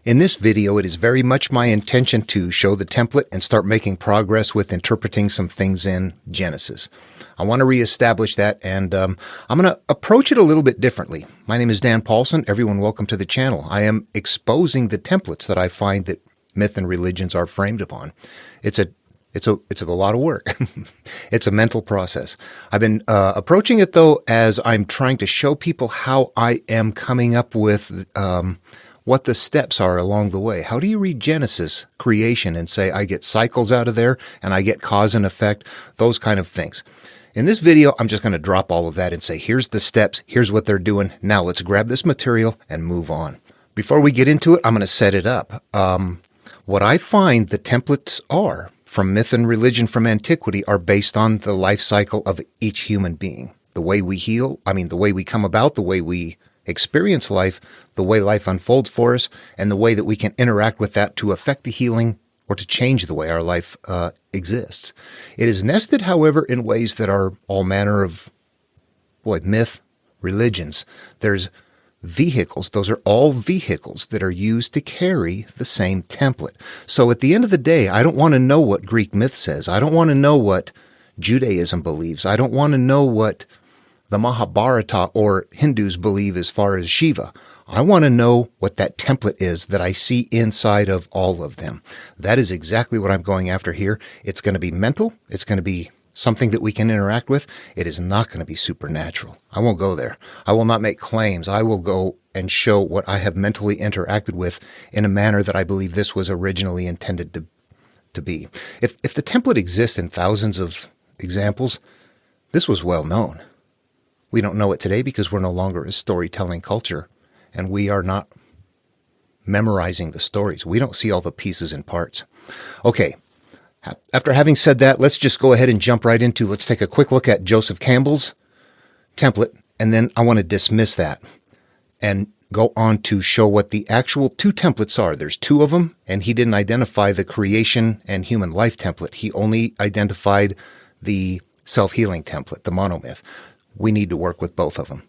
In this video, it is very much my intention to show the template and start making progress with interpreting some things in Genesis. I want to reestablish that, and I'm going to approach it a little bit differently. My name is Dan Paulson. Everyone, welcome to the channel. I am exposing the templates that I find that myth and religions are framed upon. It's a lot of work. It's a mental process. I've been approaching it, though, as I'm trying to show people how I am coming up with what the steps are along the way. How do you read Genesis creation and say, I get cycles out of there and I get cause and effect, those kind of things. In this video, I'm just going to drop all of that and say, here's the steps, here's what they're doing. Now let's grab this material and move on. Before we get into it, I'm going to set it up. What I find the templates are from myth and religion from antiquity are based on the life cycle of each human being. The way we heal, the way we come about, the way we experience life, the way life unfolds for us, and the way that we can interact with that to affect the healing or to change the way our life exists. It is nested, however, in ways that are all manner of myth, religions. There's vehicles. Those are all vehicles that are used to carry the same template. So at the end of the day, I don't want to know what Greek myth says. I don't want to know what Judaism believes. I don't want to know what the Mahabharata or Hindus believe as far as Shiva. I want to know what that template is that I see inside of all of them. That is exactly what I'm going after here. It's going to be mental. It's going to be something that we can interact with. It is not going to be supernatural. I won't go there. I will not make claims. I will go and show what I have mentally interacted with in a manner that I believe this was originally intended to be. If the template exists in thousands of examples, this was well known. We don't know it today because we're no longer a storytelling culture, and we are not memorizing the stories. We don't see all the pieces and parts. Okay, after having said that, let's just go ahead and jump right into, let's take a quick look at Joseph Campbell's template, and then I want to dismiss that and go on to show what the actual two templates are. There's two of them, and he didn't identify the creation and human life template. He only identified the self-healing template, the monomyth. We need to work with both of them.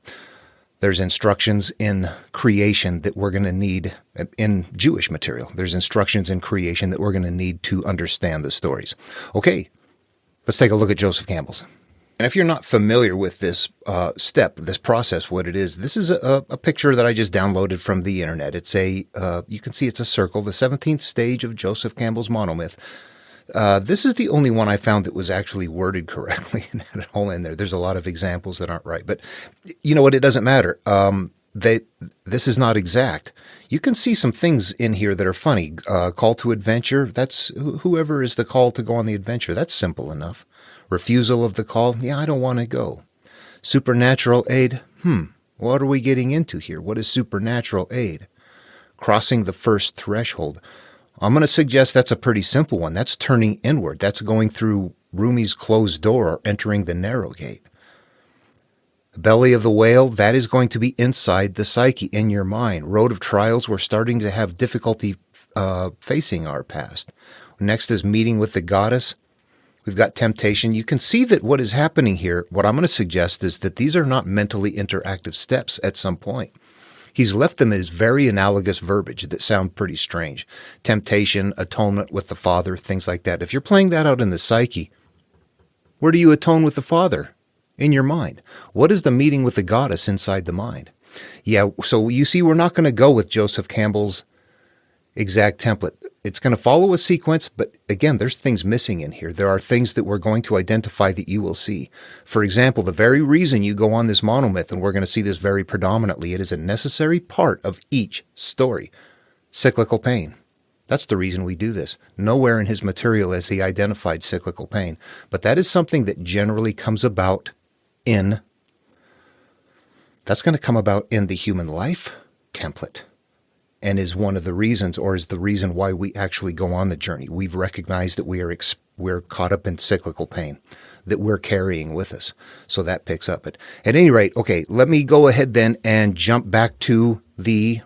There's instructions in creation that we're going to need in Jewish material. There's instructions in creation that we're going to need to understand the stories. Okay, let's take a look at Joseph Campbell's. And if you're not familiar with this this process, what it is, this is a picture that I just downloaded from the internet. It's you can see it's a circle, the 17th stage of Joseph Campbell's monomyth. This is the only one I found that was actually worded correctly and had it all in there. There's a lot of examples that aren't right, but you know what? It doesn't matter. This is not exact. You can see some things in here that are funny. Call to adventure. That's whoever is the call to go on the adventure. That's simple enough. Refusal of the call. Yeah, I don't want to go. Supernatural aid. What are we getting into here? What is supernatural aid? Crossing the first threshold. I'm going to suggest that's a pretty simple one. That's turning inward. That's going through Rumi's closed door or entering the narrow gate. The belly of the whale, that is going to be inside the psyche, in your mind. Road of trials, we're starting to have difficulty facing our past. Next is meeting with the goddess. We've got temptation. You can see that what is happening here, what I'm going to suggest is that these are not mentally interactive steps at some point. He's left them as very analogous verbiage that sound pretty strange. Temptation, atonement with the Father, things like that. If you're playing that out in the psyche, where do you atone with the Father? In your mind. What is the meeting with the goddess inside the mind? Yeah, so you see, we're not going to go with Joseph Campbell's exact template. It's going to follow a sequence, but again, there's things missing in here. There are things that we're going to identify that you will see. For example, the very reason you go on this monomyth, and we're going to see this very predominantly, it is a necessary part of each story. Cyclical pain. That's the reason we do this. Nowhere in his material has he identified cyclical pain, but that is something that generally comes about that's going to come about in the human life template. And is one of the reasons, or is the reason why we actually go on the journey. We've recognized that we're caught up in cyclical pain that we're carrying with us. So that picks up it. At any rate, okay, let me go ahead then and jump back to the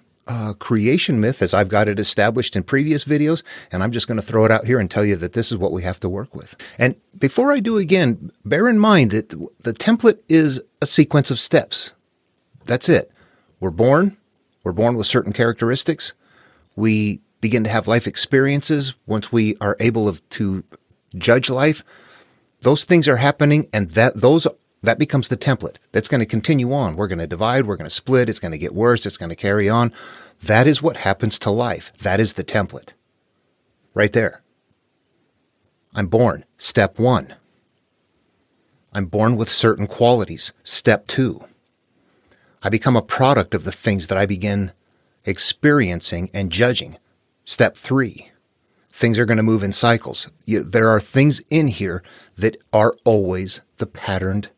creation myth as I've got it established in previous videos. And I'm just going to throw it out here and tell you that this is what we have to work with. And before I do again, bear in mind that the template is a sequence of steps. That's it. We're born with certain characteristics. we begin to have life experiences, once we are able to judge life, those things are happening, and that becomes the template. That's going to continue on. We're going to divide, we're going to split, it's going to get worse, it's going to carry on. That is what happens to life. That is the template. Right there. I'm born. Step 1. I'm born with certain qualities. Step 2. I become a product of the things that I begin experiencing and judging. Step 3. Things are going to move in cycles. There are things in here that are always the patterned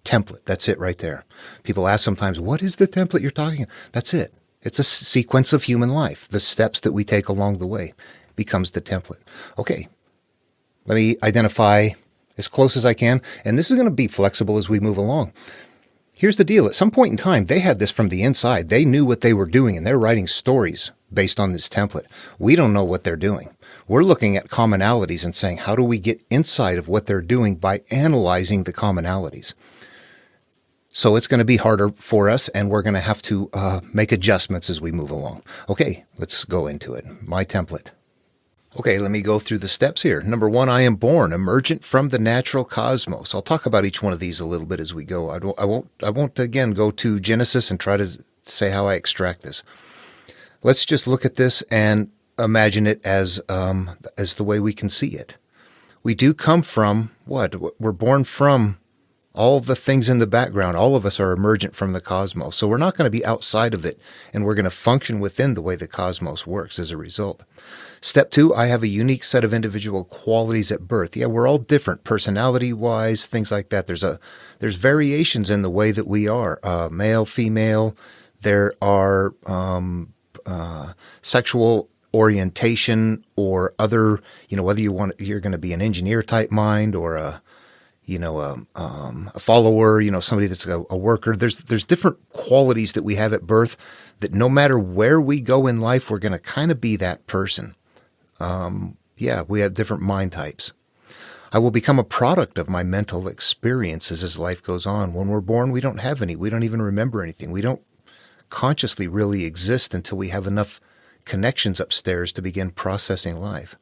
template. That's it right there. People ask sometimes, what is the template you're talking about? That's it. It's a sequence of human life. The steps that we take along the way becomes the template. Okay, let me identify as close as I can, and this is going to be flexible as we move along. Here's the deal. At some point in time, they had this from the inside. They knew what they were doing, and they're writing stories based on this template. We don't know what they're doing. We're looking at commonalities and saying, how do we get inside of what they're doing by analyzing the commonalities? So it's going to be harder for us, and we're going to have to make adjustments as we move along. Okay, let's go into it. My template. Okay, let me go through the steps here. Number 1, I am born, emergent from the natural cosmos. I'll talk about each one of these a little bit as we go. I won't again go to Genesis and try to say how I extract this. Let's just look at this and imagine it as the way we can see it. We do come from what? We're born from all of the things in the background. All of us are emergent from the cosmos. So we're not going to be outside of it, and we're going to function within the way the cosmos works as a result. Step 2, I have a unique set of individual qualities at birth. Yeah, we're all different personality-wise, things like that. There's variations in the way that we are, male, female. There are sexual orientation or other, whether you're going to be an engineer type mind or a follower, somebody that's a worker. There's different qualities that we have at birth that no matter where we go in life, we're going to kind of be that person. We have different mind types. I will become a product of my mental experiences as life goes on. When we're born, we don't have any. We don't even remember anything. We don't consciously really exist until we have enough connections upstairs to begin processing life.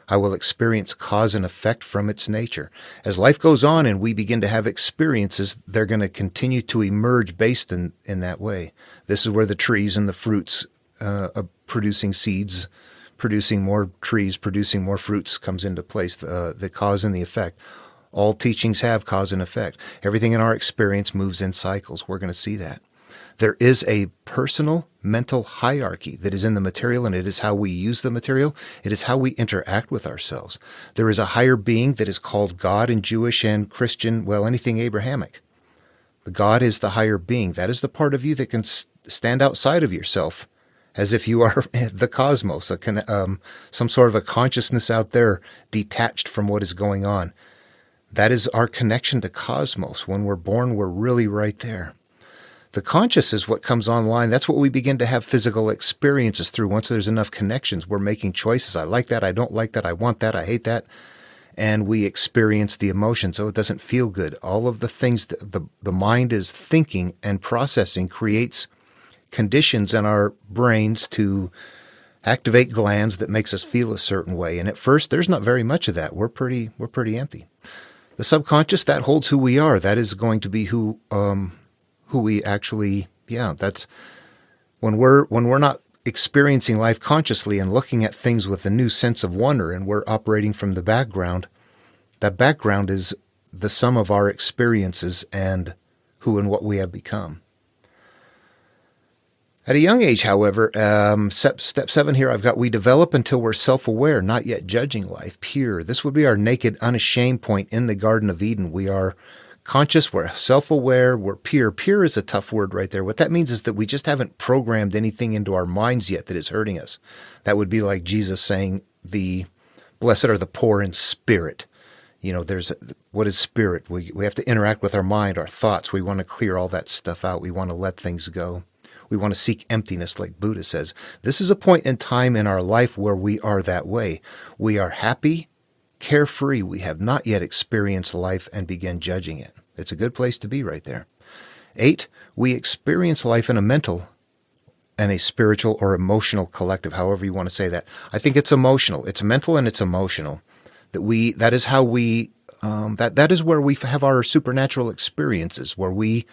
I will experience cause and effect from its nature. As life goes on and we begin to have experiences, they're going to continue to emerge based in that way. This is where the trees and the fruits producing seeds, producing more trees, producing more fruits comes into place, the cause and the effect. All teachings have cause and effect. Everything in our experience moves in cycles. We're going to see that. There is a personal mental hierarchy that is in the material, and it is how we use the material. It is how we interact with ourselves. There is a higher being that is called God in Jewish and Christian, anything Abrahamic. The God is the higher being. That is the part of you that can stand outside of yourself as if you are the cosmos, some sort of a consciousness out there detached from what is going on. That is our connection to cosmos. When we're born, we're really right there. The conscious is what comes online. That's what we begin to have physical experiences through. Once there's enough connections, we're making choices. I like that. I don't like that. I want that. I hate that. And we experience the emotions. Oh, it doesn't feel good. All of the things that the mind is thinking and processing creates conditions in our brains to activate glands that makes us feel a certain way. And at first, there's not very much of that. We're pretty empty. The subconscious, that holds who we are. That is going to be who we actually, that's when we're not experiencing life consciously and looking at things with a new sense of wonder, and we're operating from the background. That background is the sum of our experiences and who and what we have become. At a young age, however, step 7 here, I've got, we develop until we're self-aware, not yet judging life, pure. This would be our naked, unashamed point in the Garden of Eden. We are conscious, we're self-aware, we're pure. Pure is a tough word right there. What that means is that we just haven't programmed anything into our minds yet that is hurting us. That would be like Jesus saying, the blessed are the poor in spirit. What is spirit? We have to interact with our mind, our thoughts. We want to clear all that stuff out. We want to let things go. We want to seek emptiness, like Buddha says. This is a point in time in our life where we are that way. We are happy, carefree. We have not yet experienced life and begin judging it. It's a good place to be right there. 8, we experience life in a mental and a spiritual or emotional collective, however you want to say that. I think it's emotional. It's mental and it's emotional. That is how we that is where we have our supernatural experiences, where we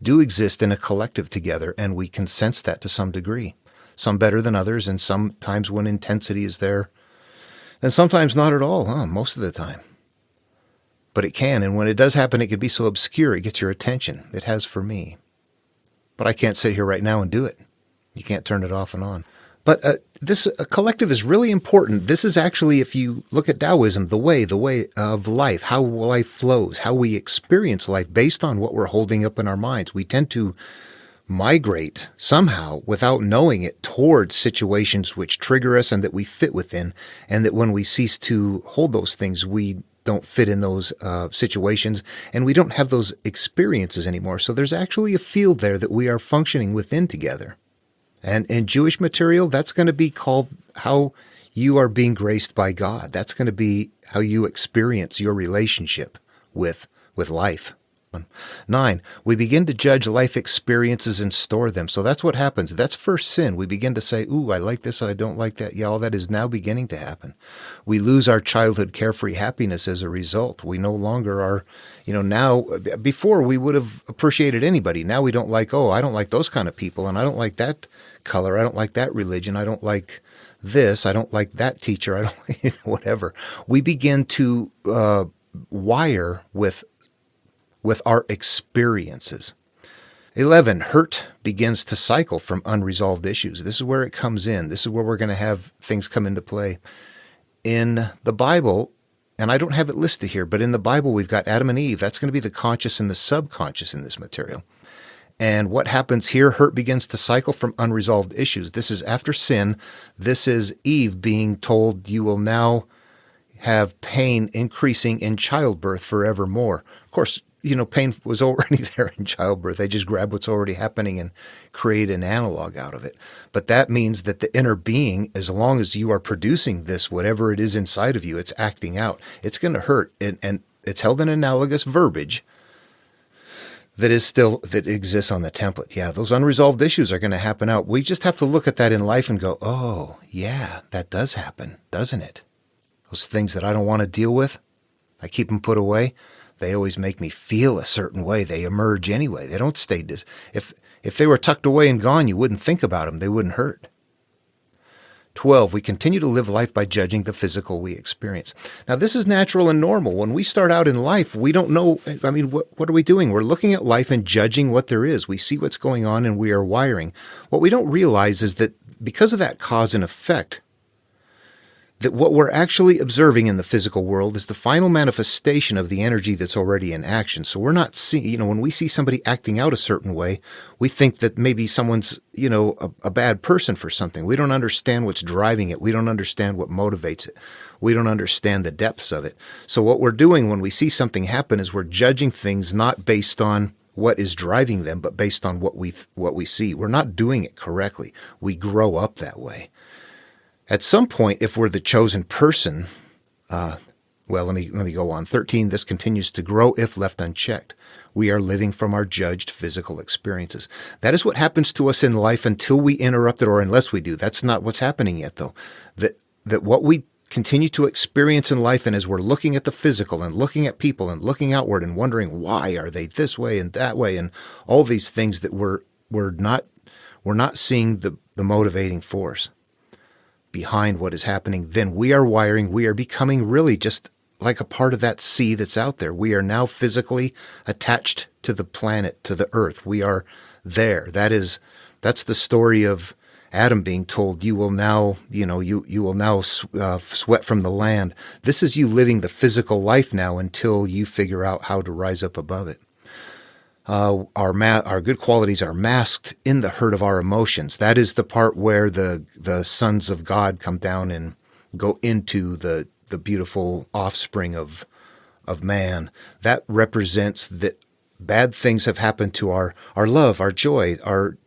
do exist in a collective together, and we can sense that to some degree. Some better than others, and sometimes when intensity is there, and sometimes not at all, most of the time. But it can, and when it does happen, it can be so obscure, it gets your attention. It has for me. But I can't sit here right now and do it. You can't turn it off and on. But this collective is really important. This is actually, if you look at Taoism, the way of life, how life flows, how we experience life based on what we're holding up in our minds. We tend to migrate somehow without knowing it towards situations which trigger us and that we fit within, and that when we cease to hold those things, we don't fit in those situations, and we don't have those experiences anymore. So there's actually a field there that we are functioning within together. And in Jewish material, that's going to be called how you are being graced by God. That's going to be how you experience your relationship with life. 9, we begin to judge life experiences and store them. So that's what happens. That's first sin. We begin to say, ooh, I like this, I don't like that. Yeah, all that is now beginning to happen. We lose our childhood carefree happiness as a result. We no longer are, now, before we would have appreciated anybody. Now we don't like, I don't like those kind of people, and I don't like that color, I don't like that religion, I don't like this, I don't like that teacher, I don't, whatever. We begin to wire with our experiences. 11, hurt begins to cycle from unresolved issues. This is where it comes in. This is where we're going to have things come into play. In the Bible, and I don't have it listed here, but in the Bible we've got Adam and Eve. That's going to be the conscious and the subconscious in this material. And what happens here, hurt begins to cycle from unresolved issues. This is after sin. This is Eve being told, you will now have pain increasing in childbirth forevermore. Of course, pain was already there in childbirth. They just grab what's already happening and create an analog out of it. But that means that the inner being, as long as you are producing this, whatever it is inside of you, it's acting out. It's going to hurt. And it's held in analogous verbiage that exists on the template. Yeah, those unresolved issues are going to happen out. We just have to look at that in life and go, oh, yeah, that does happen, doesn't it? Those things that I don't want to deal with, I keep them put away. They always make me feel a certain way. They emerge anyway. They don't stay. If they were tucked away and gone, you wouldn't think about them. They wouldn't hurt. 12, we continue to live life by judging the physical we experience. Now, this is natural and normal. When we start out in life, we don't know, what are we doing? We're looking at life and judging what there is. We see what's going on and we are wiring. What we don't realize is that because of that cause and effect, that what we're actually observing in the physical world is the final manifestation of the energy that's already in action. So we're not seeing, when we see somebody acting out a certain way, we think that maybe someone's, a bad person for something. We don't understand what's driving it. We don't understand what motivates it. We don't understand the depths of it. So what we're doing when we see something happen is we're judging things not based on what is driving them, but based on what we see. We're not doing it correctly. We grow up that way. At some point, if we're the chosen person, let me go on. 13, this continues to grow if left unchecked. We are living from our judged physical experiences. That is what happens to us in life until we interrupt it, or unless we do. That's not what's happening yet, though. That what we continue to experience in life, and as we're looking at the physical and looking at people and looking outward and wondering why are they this way and that way and all these things, that we're not seeing the motivating force behind what is happening, then we are wiring, we are becoming really just like a part of that sea that's out there. We are now physically attached to the planet, to the earth. We are there. That's the story of Adam being told, you will now, you will now sweat from the land. This is you living the physical life now until you figure out how to rise up above it. Our good qualities are masked in the hurt of our emotions. That is the part where the sons of God come down and go into the beautiful offspring of man. That represents that bad things have happened to our love, our joy, our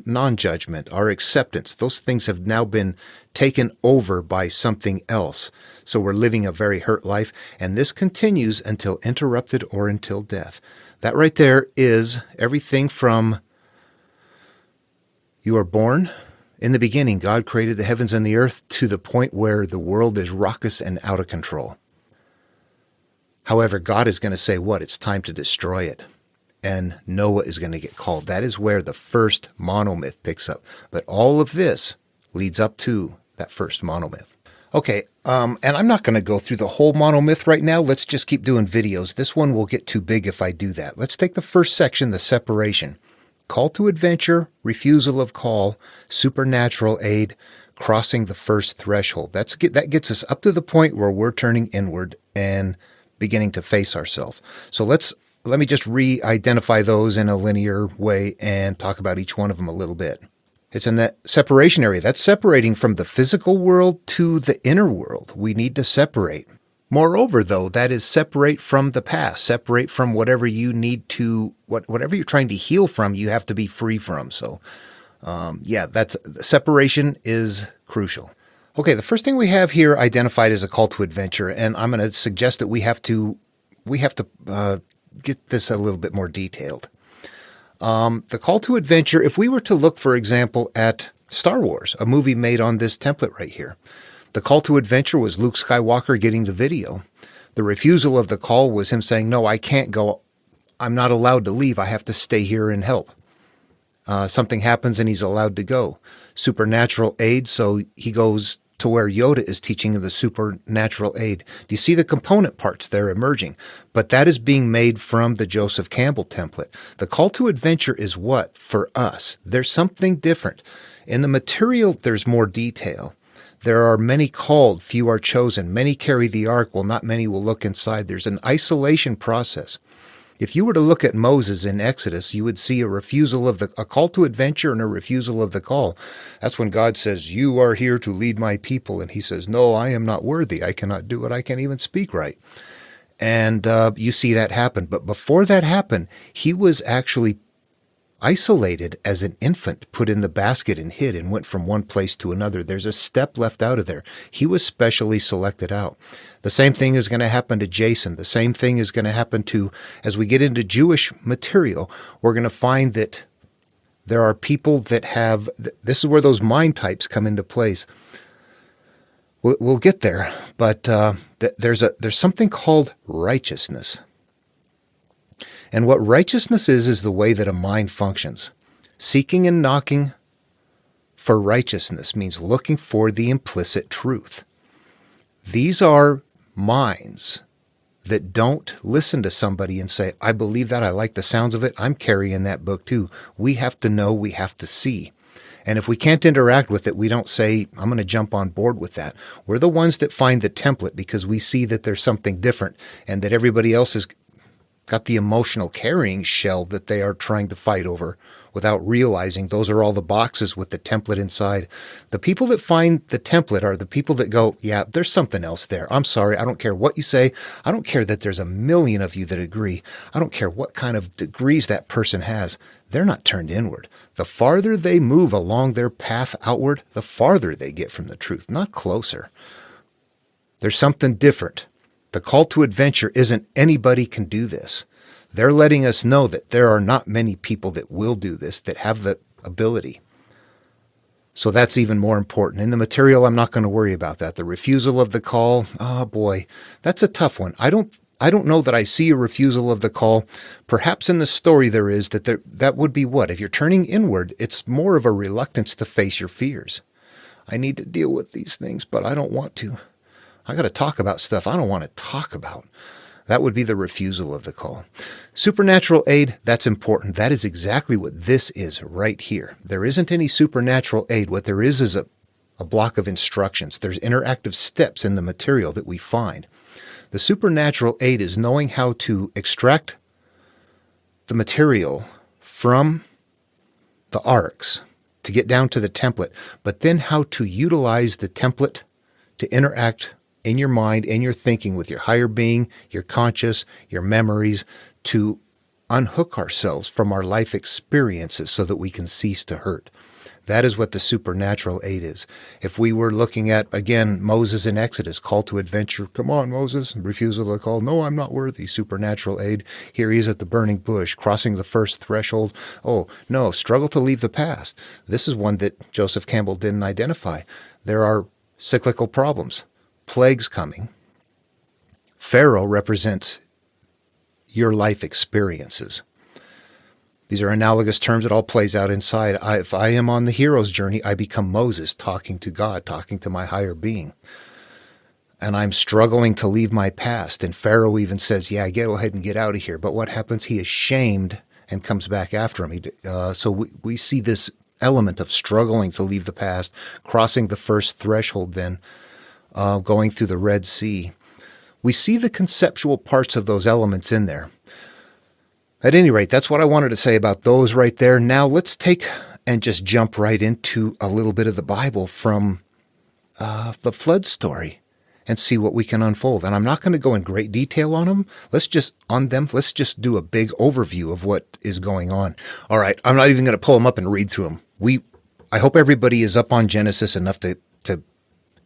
non-judgment, our acceptance. Those things have now been taken over by something else. So we're living a very hurt life, and this continues until interrupted or until death. That right there is everything from You are born. In the beginning, God created the heavens and the earth to the point where the world is raucous and out of control. However, God is going to say what? It's time to destroy it. And Noah is going to get called. That is where the first monomyth picks up. But all of this leads up to that first monomyth. Okay, and I'm not going to go through the whole monomyth right now. Let's just keep doing videos. This one will get too big if I do that. Let's take the first section, the separation. Call to adventure, refusal of call, supernatural aid, crossing the first threshold. That gets us up to the point where we're turning inward and beginning to face ourselves. So let me just re-identify those in a linear way and talk about each one of them a little bit. It's in that separation area. That's separating from the physical world to the inner world. We need to separate. Moreover, though, that is separate from the past, separate from whatever you need to, whatever you're trying to heal from, you have to be free from. So, that's separation is crucial. Okay, the first thing we have here identified as a call to adventure, and I'm going to suggest that we have to get this a little bit more detailed. The call to adventure, if we were to look, for example, at Star Wars, a movie made on this template right here, the call to adventure was Luke Skywalker getting the video. The refusal of the call was him saying, no, I can't go. I'm not allowed to leave. I have to stay here and help. Something happens and he's allowed to go. Supernatural aid, so he goes to where Yoda is teaching the supernatural aid. Do you see the component parts there emerging? But that is being made from the Joseph Campbell template. The call to adventure is what? For us. There's something different. In the material, there's more detail. There are many called, few are chosen. Many carry the ark, while not many will look inside. There's an isolation process. If you were to look at Moses in Exodus, you would see a call to adventure and a refusal of the call. That's when God says, you are here to lead my people. And he says, no, I am not worthy. I cannot do it. I can't even speak right. And you see that happen. But before that happened, he was actually isolated as an infant, put in the basket and hid and went from one place to another. There's a step left out of there. He was specially selected out. The same thing is going to happen to Jason. The same thing is going to happen to, as we get into Jewish material, we're going to find that there are people that have, this is where those mind types come into place. We'll get there, but there's something called righteousness. And what righteousness is the way that a mind functions. Seeking and knocking for righteousness means looking for the implicit truth. These are minds that don't listen to somebody and say, I believe that, I like the sounds of it, I'm carrying that book too. We have to know, we have to see. And if we can't interact with it, we don't say, I'm going to jump on board with that. We're the ones that find the template because we see that there's something different and that everybody else has got the emotional carrying shell that they are trying to fight over without realizing those are all the boxes with the template inside. The people that find the template are the people that go, yeah, there's something else there. I'm sorry. I don't care what you say. I don't care that there's a million of you that agree. I don't care what kind of degrees that person has. They're not turned inward. The farther they move along their path outward, the farther they get from the truth, not closer. There's something different. The call to adventure isn't anybody can do this. They're letting us know that there are not many people that will do this, that have the ability. So that's even more important. In the material, I'm not going to worry about that. The refusal of the call, oh boy, that's a tough one. I don't know that I see a refusal of the call. Perhaps in the story there is that would be what? If you're turning inward, it's more of a reluctance to face your fears. I need to deal with these things, but I don't want to. I got to talk about stuff I don't want to talk about. That would be the refusal of the call. Supernatural aid, that's important. That is exactly what this is right here. There isn't any supernatural aid. What there is a block of instructions. There's interactive steps in the material that we find. The supernatural aid is knowing how to extract the material from the arcs to get down to the template, but then how to utilize the template to interact in your mind, in your thinking with your higher being, your conscious, your memories, to unhook ourselves from our life experiences so that we can cease to hurt. That is what the supernatural aid is. If we were looking at, again, Moses in Exodus, call to adventure, come on, Moses, refusal of the call, no, I'm not worthy, supernatural aid. Here he is at the burning bush, crossing the first threshold. Oh, no, struggle to leave the past. This is one that Joseph Campbell didn't identify. There are cyclical problems, plagues coming. Pharaoh represents your life experiences. These are analogous terms. It all plays out inside. If I am on the hero's journey, I become Moses, talking to God, talking to my higher being. And I'm struggling to leave my past. And Pharaoh even says, yeah, go ahead and get out of here. But what happens? He is shamed and comes back after him. So we see this element of struggling to leave the past, crossing the first threshold then, going through the Red Sea. We see the conceptual parts of those elements in there. At any rate, that's what I wanted to say about those right there. Now let's take and just jump right into a little bit of the Bible from the flood story and see what we can unfold. And I'm not going to go in great detail on them. Let's just do a big overview of what is going on. All right, I'm not even going to pull them up and read through them. I hope everybody is up on Genesis enough to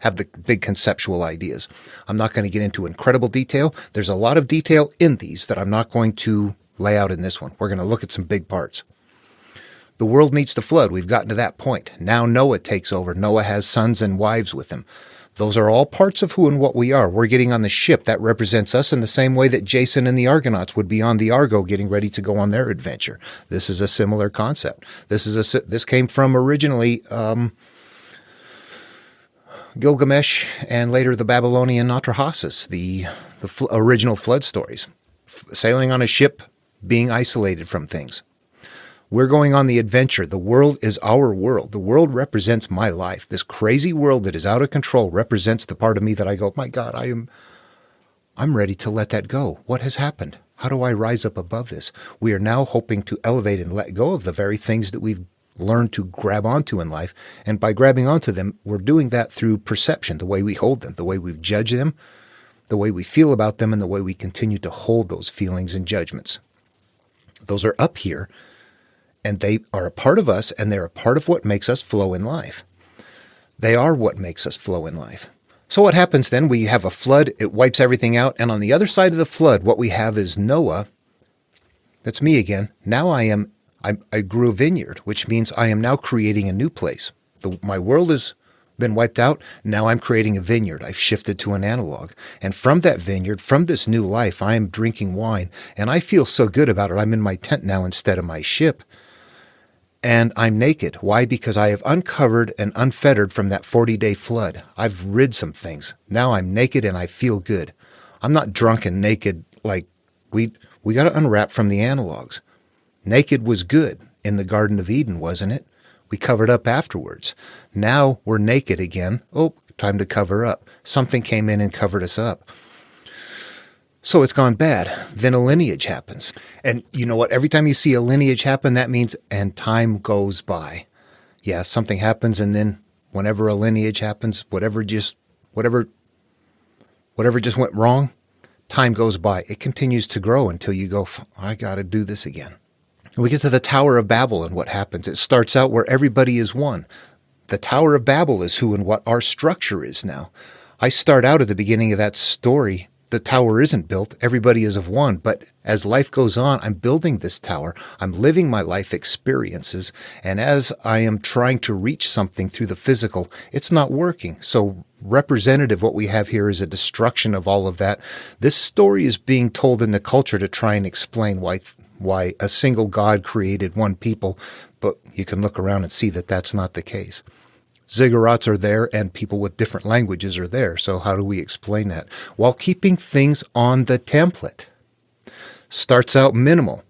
have the big conceptual ideas. I'm not going to get into incredible detail. There's a lot of detail in these that I'm not going to lay out in this one. We're going to look at some big parts. The world needs to flood. We've gotten to that point. Now Noah takes over. Noah has sons and wives with him. Those are all parts of who and what we are. We're getting on the ship. That represents us in the same way that Jason and the Argonauts would be on the Argo getting ready to go on their adventure. This is a similar concept. This came from originally Gilgamesh and later the Babylonian Atrahasis, the original flood stories. Sailing on a ship, being isolated from things. We're going on the adventure. The world is our world. The world represents my life. This crazy world that is out of control represents the part of me that I go, my God, I'm ready to let that go. What has happened? How do I rise up above this? We are now hoping to elevate and let go of the very things that we've learned to grab onto in life. And by grabbing onto them, we're doing that through perception, the way we hold them, the way we judge them, the way we feel about them, and the way we continue to hold those feelings and judgments. Those are up here, and they are a part of us, and they're a part of what makes us flow in life. They are what makes us flow in life. So what happens then? We have a flood. It wipes everything out. And on the other side of the flood, what we have is Noah. That's me again. Now I grew a vineyard, which means I am now creating a new place. My world has been wiped out. Now I'm creating a vineyard. I've shifted to an analog. And from that vineyard, from this new life, I am drinking wine. And I feel so good about it. I'm in my tent now instead of my ship. And I'm naked. Why? Because I have uncovered and unfettered from that 40-day flood. I've rid some things. Now I'm naked and I feel good. I'm not drunk and naked like we got to unwrap from the analogs. Naked was good in the Garden of Eden, wasn't it? We covered up afterwards. Now we're naked again. Oh, time to cover up. Something came in and covered us up. So it's gone bad. Then a lineage happens. And you know what? Every time you see a lineage happen, that means, and time goes by. Yeah, something happens, and then whenever a lineage happens, whatever just went wrong, time goes by. It continues to grow until you go, I got to do this again. And we get to the Tower of Babel, and what happens? It starts out where everybody is one. The Tower of Babel is who and what our structure is now. I start out at the beginning of that story. The tower isn't built. Everybody is of one. But as life goes on, I'm building this tower. I'm living my life experiences. And as I am trying to reach something through the physical, it's not working. So representative, what we have here is a destruction of all of that. This story is being told in the culture to try and explain why a single God created one people. But you can look around and see that that's not the case. Ziggurats are there and people with different languages are there. So how do we explain that? While keeping things on the template. Starts out minimal.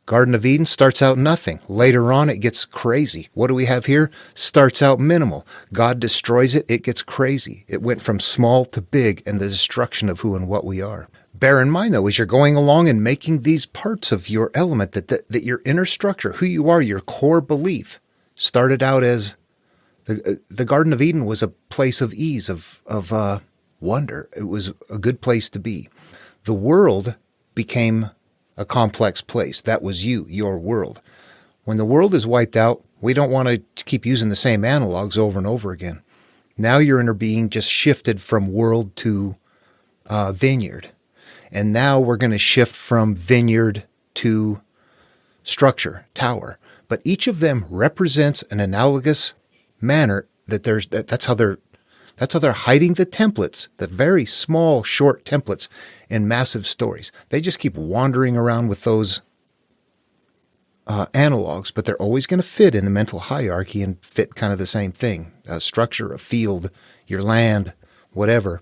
Garden of Eden starts out nothing. Later on, it gets crazy. What do we have here? Starts out minimal. God destroys it. It gets crazy. It went from small to big and the destruction of who and what we are. Bear in mind, though, as you're going along and making these parts of your element, that your inner structure, who you are, your core belief, started out as the Garden of Eden was a place of ease, of wonder. It was a good place to be. The world became a complex place. That was you, your world. When the world is wiped out, We don't want to keep using the same analogs over and over again. Now your inner being just shifted from world to vineyard. And now we're going to shift from vineyard to structure, tower. But each of them represents an analogous manner that's how they're hiding the templates, the very small, short templates in massive stories. They just keep wandering around with those analogs, but they're always going to fit in the mental hierarchy and fit kind of the same thing. A structure, a field, your land, whatever.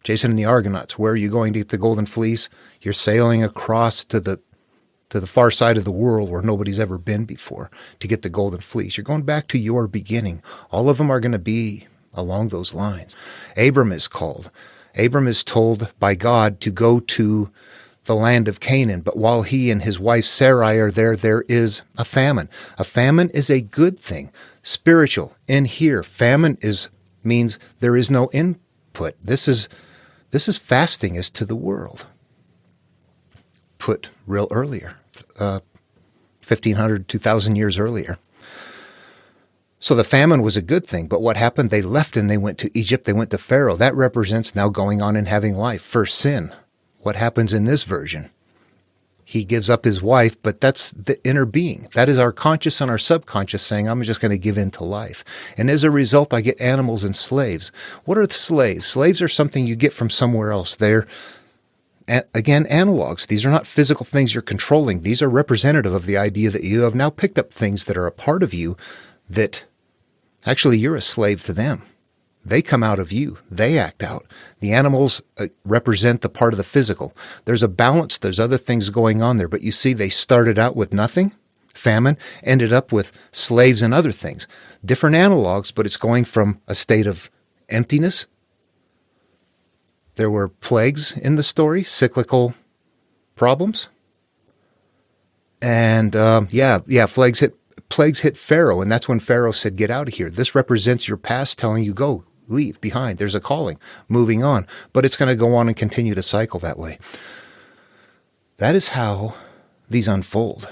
Jason and the Argonauts, where are you going to get the golden fleece? You're sailing across to the far side of the world where nobody's ever been before to get the golden fleece. You're going back to your beginning. All of them are going to be along those lines. Abram is called. Abram is told by God to go to the land of Canaan, but while he and his wife Sarai are there, there is a famine. A famine is a good thing. Spiritual. In here, famine means there is no input. This is fasting as to the world. Put real earlier, 1,500, 2,000 years earlier. So the famine was a good thing, but what happened? They left and they went to Egypt, they went to Pharaoh. That represents now going on and having life. First sin. What happens in this version? He gives up his wife, but that's the inner being. That is our conscious and our subconscious saying, I'm just going to give in to life. And as a result, I get animals and slaves. What are the slaves? Slaves are something you get from somewhere else. They're, again, analogs. These are not physical things you're controlling. These are representative of the idea that you have now picked up things that are a part of you that actually you're a slave to them. They come out of you. They act out. The animals represent the part of the physical. There's a balance. There's other things going on there. But you see, they started out with nothing, famine, ended up with slaves and other things. Different analogs, but it's going from a state of emptiness. There were plagues in the story, cyclical problems. And plagues hit Pharaoh, and that's when Pharaoh said, get out of here. This represents your past telling you, go, leave behind. There's a calling, moving on. But it's going to go on and continue to cycle that way. That is how these unfold.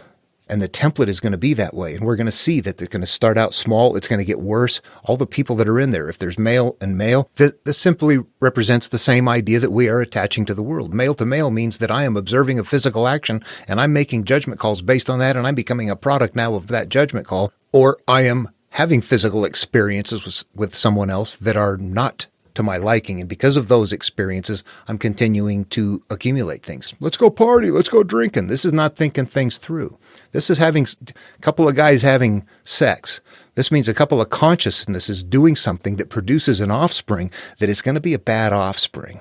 And the template is going to be that way. And we're going to see that they're going to start out small. It's going to get worse. All the people that are in there, if there's male and male, this simply represents the same idea that we are attaching to the world. Male to male means that I am observing a physical action and I'm making judgment calls based on that, and I'm becoming a product now of that judgment call. Or I am having physical experiences with someone else that are not to my liking. And because of those experiences, I'm continuing to accumulate things. Let's go party. Let's go drinking. This is not thinking things through. This is having a couple of guys having sex. This means a couple of consciousnesses doing something that produces an offspring that is going to be a bad offspring.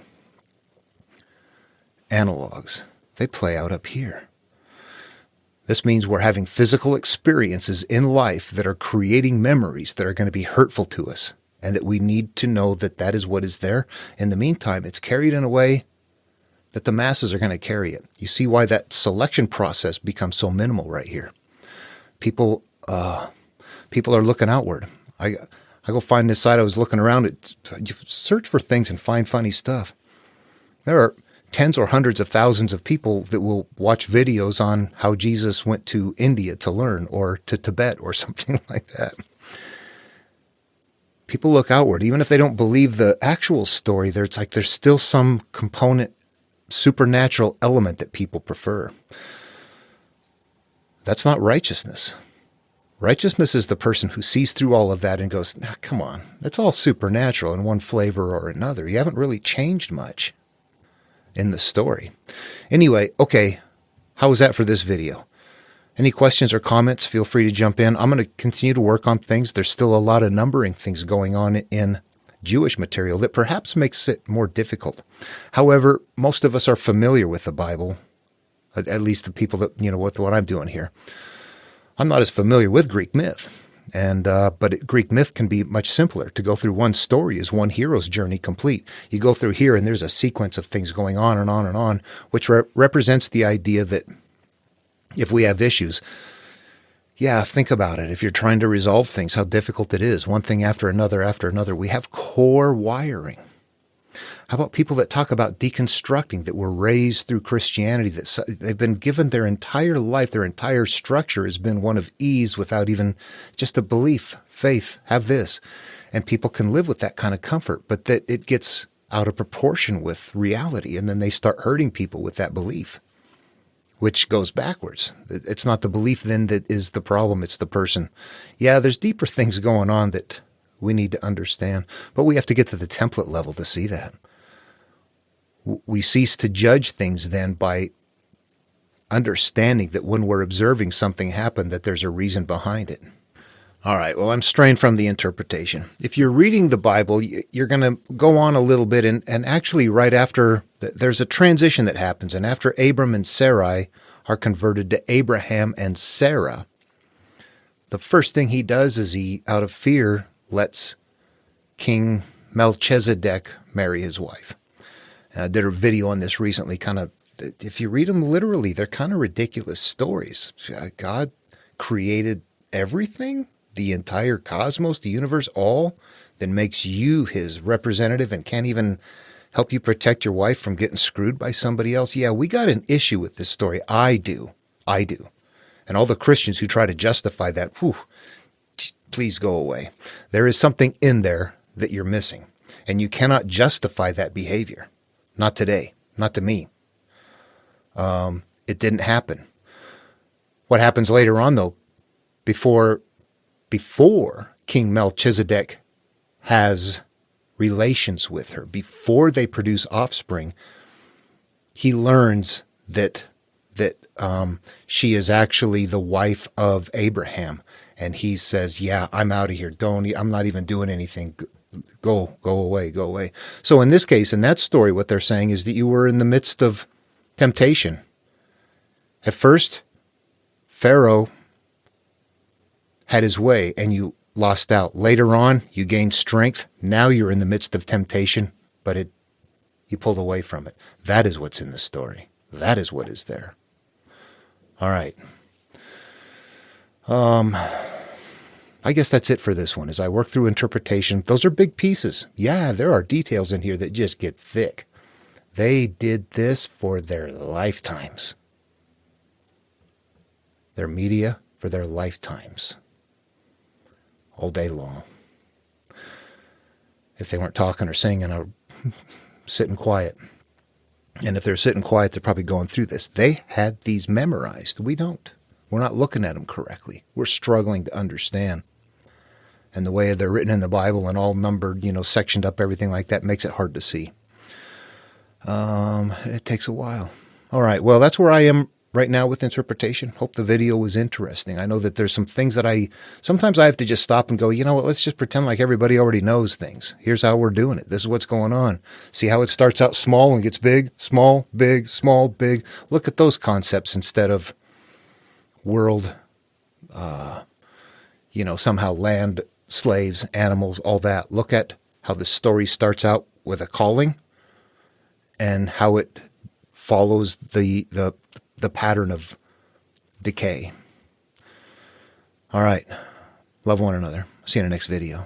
Analogs. They play out up here. This means we're having physical experiences in life that are creating memories that are going to be hurtful to us, and that we need to know that that is what is there. In the meantime, it's carried in a way that the masses are going to carry it. You see why that selection process becomes so minimal right here. People are looking outward. I go find this site. I was looking around. You search for things and find funny stuff. There are tens or hundreds of thousands of people that will watch videos on how Jesus went to India to learn, or to Tibet or something like that. People look outward. Even if they don't believe the actual story, there's still some component, supernatural element that people prefer. That's not righteousness. Righteousness is the person who sees through all of that and goes, come on, that's all supernatural in one flavor or another. You haven't really changed much in the story. Anyway, okay, how was that for this video? Any questions or comments, feel free to jump in. I'm going to continue to work on things. There's still a lot of numbering things going on in Jewish material that perhaps makes it more difficult. However, most of us are familiar with the Bible, at least the people that, with what I'm doing here. I'm not as familiar with Greek myth, but Greek myth can be much simpler. To go through one story is one hero's journey complete. You go through here and there's a sequence of things going on and on and on, which represents the idea that if we have issues, think about it. If you're trying to resolve things, how difficult it is. One thing after another, we have core wiring. How about people that talk about deconstructing, that were raised through Christianity, that they've been given their entire life, their entire structure has been one of ease without even just a belief, faith, have this. And people can live with that kind of comfort, but that it gets out of proportion with reality, and then they start hurting people with that belief, which goes backwards. It's not the belief then that is the problem, it's the person. Yeah, there's deeper things going on that we need to understand, but we have to get to the template level to see that. We cease to judge things then by understanding that when we're observing something happen, that there's a reason behind it. All right, well, I'm straying from the interpretation. If you're reading the Bible, you're going to go on a little bit, and actually right after, there's a transition that happens, and after Abram and Sarai are converted to Abraham and Sarah, the first thing he does is he, out of fear, lets King Melchizedek marry his wife. I did a video on this recently, if you read them literally, they're kind of ridiculous stories. God created everything, the entire cosmos, the universe, all, then makes you his representative and can't even help you protect your wife from getting screwed by somebody else. Yeah, we got an issue with this story. I do. And all the Christians who try to justify that, please go away. There is something in there that you're missing, and you cannot justify that behavior. Not today, not to me. It didn't happen. What happens later on, though, before King Melchizedek has relations with her, before they produce offspring, he learns that she is actually the wife of Abraham. And he says, yeah, I'm out of here. I'm not even doing anything. Go away. So in this case, in that story, what they're saying is that you were in the midst of temptation. At first, Pharaoh had his way and you lost out. Later on, you gained strength. Now you're in the midst of temptation, but you pulled away from it. That is what's in the story. That is what is there. All right. I guess that's it for this one. As I work through interpretation, those are big pieces. Yeah, there are details in here that just get thick. They did this for their lifetimes. Their media for their lifetimes. All day long. If they weren't talking or singing or sitting quiet. And if they're sitting quiet, they're probably going through this. They had these memorized. We don't. We're not looking at them correctly. We're struggling to understand. And the way they're written in the Bible and all numbered, sectioned up, everything like that makes it hard to see. It takes a while. All right. Well, that's where I am right now with interpretation. Hope the video was interesting. I know that there's some things that sometimes I have to just stop and go, you know what, let's just pretend like everybody already knows things. Here's how we're doing it. This is what's going on. See how it starts out small and gets big, small, big, small, big. Look at those concepts instead of world, somehow land, slaves, animals, all that. Look at how the story starts out with a calling and how it follows the pattern of decay. All right. Love one another. See you in the next video.